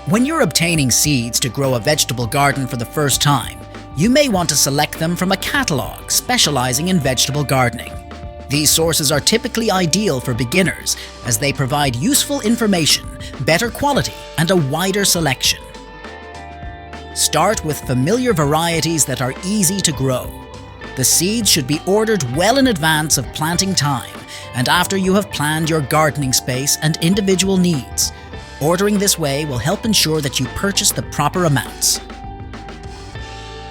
When you're obtaining seeds to grow a vegetable garden for the first time, you may want to select them from a catalog specializing in vegetable gardening. These sources are typically ideal for beginners as they provide useful information, better quality, and a wider selection. Start with familiar varieties that are easy to grow. The seeds should be ordered well in advance of planting time and after you have planned your gardening space and individual needs. Ordering this way will help ensure that you purchase the proper amounts.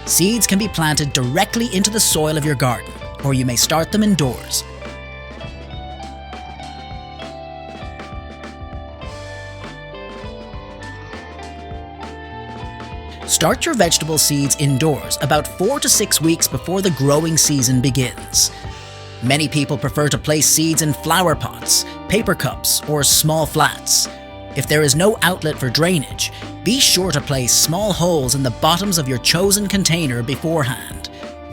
Seeds can be planted directly into the soil of your garden, or you may start them indoors. Start your vegetable seeds indoors about 4 to 6 weeks before the growing season begins. Many people prefer to place seeds in flower pots, paper cups, or small flats. If there is no outlet for drainage, be sure to place small holes in the bottoms of your chosen container beforehand.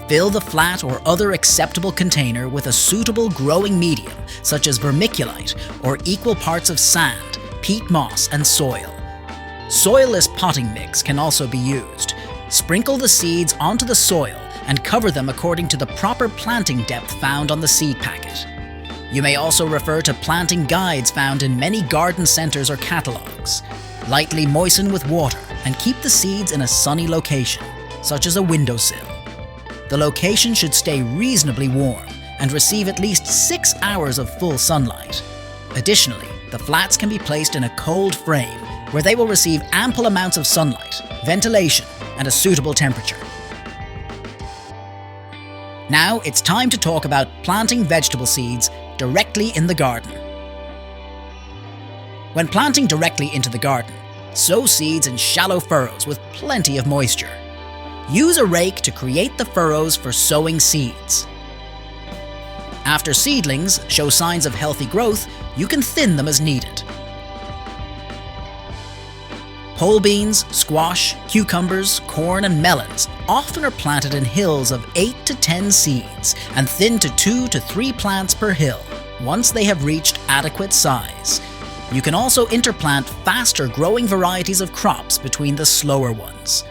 Fill the flat or other acceptable container with a suitable growing medium, such as vermiculite or equal parts of sand, peat moss, and soil. Soilless potting mix can also be used. Sprinkle the seeds onto the soil and cover them according to the proper planting depth found on the seed packet. You may also refer to planting guides found in many garden centers or catalogs. Lightly moisten with water and keep the seeds in a sunny location, such as a windowsill. The location should stay reasonably warm and receive at least 6 hours of full sunlight. Additionally, the flats can be placed in a cold frame where they will receive ample amounts of sunlight, ventilation, and a suitable temperature. Now it's time to talk about planting vegetable seeds directly in the garden. When planting directly into the garden, sow seeds in shallow furrows with plenty of moisture. Use a rake to create the furrows for sowing seeds. After seedlings show signs of healthy growth, you can thin them as needed. Pole beans, squash, cucumbers, corn, and melons often are planted in hills of 8 to 10 seeds and thinned to 2 to 3 plants per hill once they have reached adequate size. You can also interplant faster growing varieties of crops between the slower ones.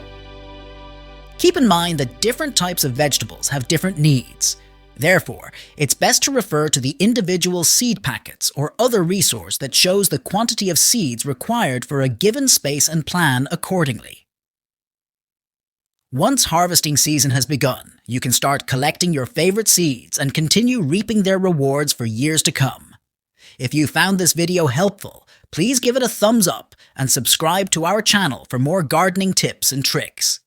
Keep in mind that different types of vegetables have different needs. Therefore, it's best to refer to the individual seed packets or other resource that shows the quantity of seeds required for a given space and plan accordingly. Once harvesting season has begun, you can start collecting your favorite seeds and continue reaping their rewards for years to come. If you found this video helpful, please give it a thumbs up and subscribe to our channel for more gardening tips and tricks.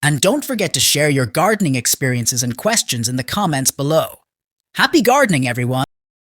And don't forget to share your gardening experiences and questions in the comments below. Happy gardening, everyone!